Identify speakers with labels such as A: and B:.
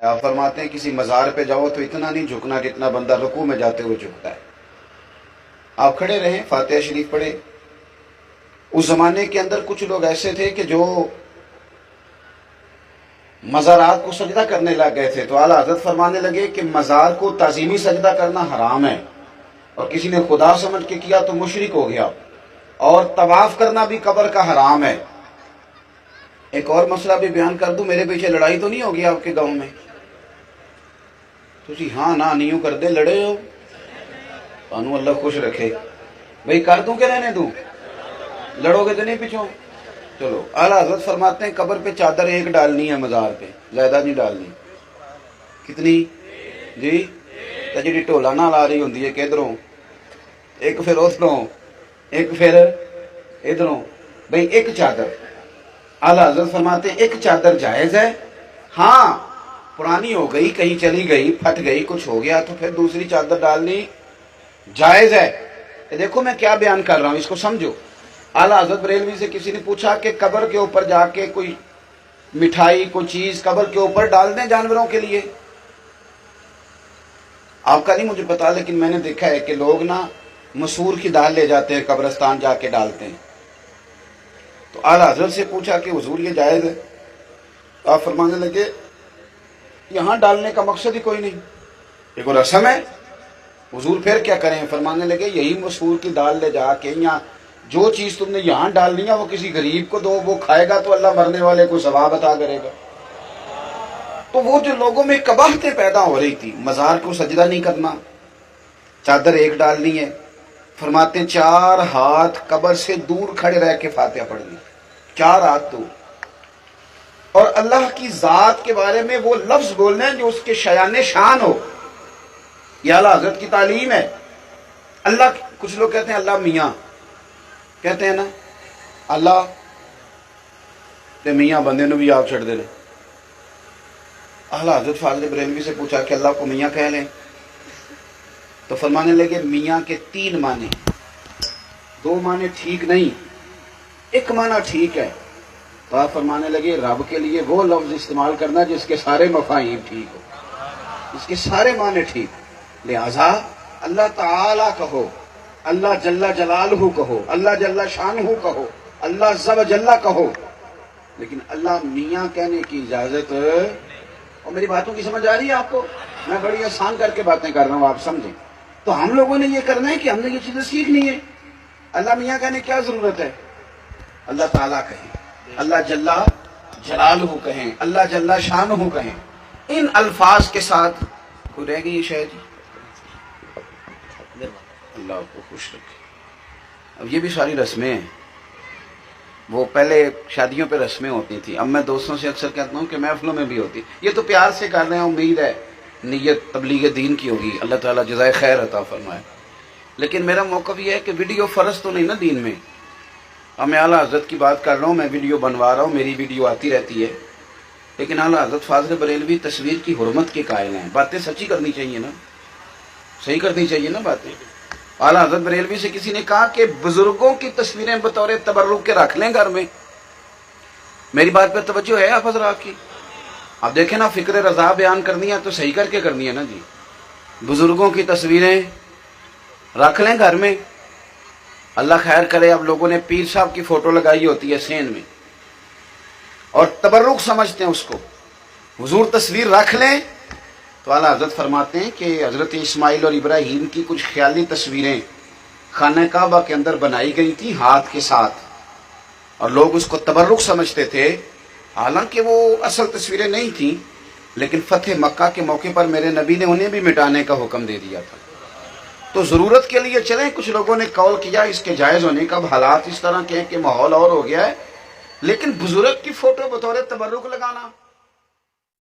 A: آپ فرماتے ہیں کسی مزار پہ جاؤ تو اتنا نہیں جھکنا جتنا بندہ رکوع میں جاتے ہوئے جھکتا ہے. آپ کھڑے رہیں، فاتحہ شریف پڑھیں. اس زمانے کے اندر کچھ لوگ ایسے تھے کہ جو مزارات کو سجدہ کرنے لگ گئے تھے، تو اعلیٰ حضرت فرمانے لگے کہ مزار کو تعظیمی سجدہ کرنا حرام ہے، اور کسی نے خدا سمجھ کے کیا تو مشرک ہو گیا، اور طواف کرنا بھی قبر کا حرام ہے. ایک اور مسئلہ بھی بیان کر دوں، میرے پیچھے لڑائی تو نہیں ہوگی آپ کے گاؤں میں؟ تو جی ہاں نہ نیوں کر دے، لڑے ہو تانوں اللہ خوش رکھے. بھئی کر دوں کہ رہنے دوں؟ لڑو گے تو نہیں پیچھوں؟ چلو. اعلیٰ حضرت فرماتے ہیں قبر پہ چادر ایک ڈالنی ہے، مزار پہ زیادہ نہیں ڈالنی. کتنی جی؟ تو جی ٹولا نہ لا رہی ہوندی ہے کہ ادھروں ایک، پھر ادھروں ایک، پھر ادھروں. بھئی ایک چادر. اعلیٰ حضرت فرماتے ہیں ایک چادر جائز ہے، ہاں پرانی ہو گئی، کہیں چلی گئی، پھٹ گئی، کچھ ہو گیا تو پھر دوسری چادر ڈالنی جائز ہے. دیکھو میں کیا بیان کر رہا ہوں، اس کو سمجھو. اعلیٰ حضرت بریلوی سے کسی نے پوچھا کہ قبر کے اوپر جا کے کوئی مٹھائی، کوئی چیز قبر کے اوپر ڈال دیں جانوروں کے لیے؟ آپ کا نہیں مجھے پتا، لیکن میں نے دیکھا ہے کہ لوگ نا مسور کی دال لے جاتے ہیں قبرستان، جا کے ڈالتے ہیں. تو اعلیٰ حضرت سے پوچھا کہ حضور یہ جائز ہے؟ آپ فرمانے لگے یہاں ڈالنے کا مقصد ہی کوئی نہیں، یہ کوئی رسم ہے. حضور پھر کیا کریں؟ فرمانے لگے یہی مسور کی دال لے جا کے، یا جو چیز تم نے یہاں ڈال دیا وہ کسی غریب کو دو، وہ کھائے گا تو اللہ مرنے والے کو ثواب عطا کرے گا. تو وہ جو لوگوں میں قباحتیں پیدا ہو رہی تھی، مزار کو سجدہ نہیں کرنا، چادر ایک ڈالنی ہے، فرماتے ہیں 4 ہاتھ قبر سے دور کھڑے رہ کے فاتحہ پڑھنی، 4 ہاتھ دور، اور اللہ کی ذات کے بارے میں وہ لفظ بولنے ہیں جو اس کے شایان شان ہو. یہ اعلیٰ حضرت کی تعلیم ہے. اللہ، کچھ لوگ کہتے ہیں اللہ میاں، کہتے ہیں نا اللہ تے میاں بندے نو بھی آپ چھڑ دے لیں. اعلیٰ حضرت فاضل بریلوی سے پوچھا کہ اللہ کو میاں کہہ لیں؟ تو فرمانے لگے میاں کے 3 معنی، 2 معنی ٹھیک نہیں، ایک معنی ٹھیک ہے. تو آپ فرمانے لگے رب کے لیے وہ لفظ استعمال کرنا جس کے سارے مفاہیم ٹھیک ہو، جس کے سارے معنی ٹھیک. لہذا اللہ تعالی کہو، اللہ جل جلالہ کہو، اللہ جل شانہ کہو، اللہ عز و جل کہو، لیکن اللہ میاں کہنے کی اجازت. اور میری باتوں کی سمجھ آ رہی ہے آپ کو؟ میں بڑی آسان کر کے باتیں کر رہا ہوں، آپ سمجھیں. تو ہم لوگوں نے یہ کرنا ہے کہ ہم نے یہ چیزیں سیکھنی ہے. اللہ میاں کہنے کی کیا ضرورت ہے؟ اللہ تعالیٰ کہیں، اللہ جل جلالہ کہیں، اللہ جل شانہ کہیں. ان الفاظ کے ساتھ کوئی رہ گئی یہ شاید، اللہ آپ کو خوش رکھے. اب یہ بھی ساری رسمیں ہیں، وہ پہلے شادیوں پہ رسمیں ہوتی تھیں، اب میں دوستوں سے اکثر کہتا ہوں کہ محفلوں میں بھی ہوتی. یہ تو پیار سے کر رہے ہیں، امید ہے نیت تبلیغ دین کی ہوگی، اللہ تعالیٰ جزائے خیر عطا فرمائے. لیکن میرا موقف یہ ہے کہ ویڈیو فرض تو نہیں نا دین میں. اب میں اعلیٰ حضرت کی بات کر رہا ہوں، میں ویڈیو بنوا رہا ہوں، میری ویڈیو آتی رہتی ہے، لیکن اعلیٰ حضرت فاضل بریلوی تصویر کی حرمت کے قائل ہیں. باتیں سچی کرنی چاہیے نا، صحیح کرنی چاہیے نا باتیں. اعلیٰ حضرت بریلوی سے کسی نے کہا کہ بزرگوں کی تصویریں بطور تبرک کے رکھ لیں گھر میں. میری بات پہ توجہ ہے آپ حضرات کی؟ اب دیکھیں نا، فکر رضا بیان کرنی ہے تو صحیح کر کے کرنی ہے نا جی. بزرگوں کی تصویریں رکھ لیں گھر میں. اللہ خیر کرے، اب لوگوں نے پیر صاحب کی فوٹو لگائی ہوتی ہے سین میں اور تبرک سمجھتے ہیں اس کو. حضور تصویر رکھ لیں. تو اعلیٰ حضرت فرماتے ہیں کہ حضرت اسماعیل اور ابراہیم کی کچھ خیالی تصویریں خانہ کعبہ کے اندر بنائی گئی تھیں ہاتھ کے ساتھ، اور لوگ اس کو تبرک سمجھتے تھے، حالانکہ وہ اصل تصویریں نہیں تھیں. لیکن فتح مکہ کے موقع پر میرے نبی نے انہیں بھی مٹانے کا حکم دے دیا تھا. تو ضرورت کے لیے چلیں. کچھ لوگوں نے قول کیا اس کے جائز ہونے کا، اب حالات اس طرح کے ہیں کہ ماحول اور ہو گیا ہے، لیکن بزرگ کی فوٹو بطور تبرک لگانا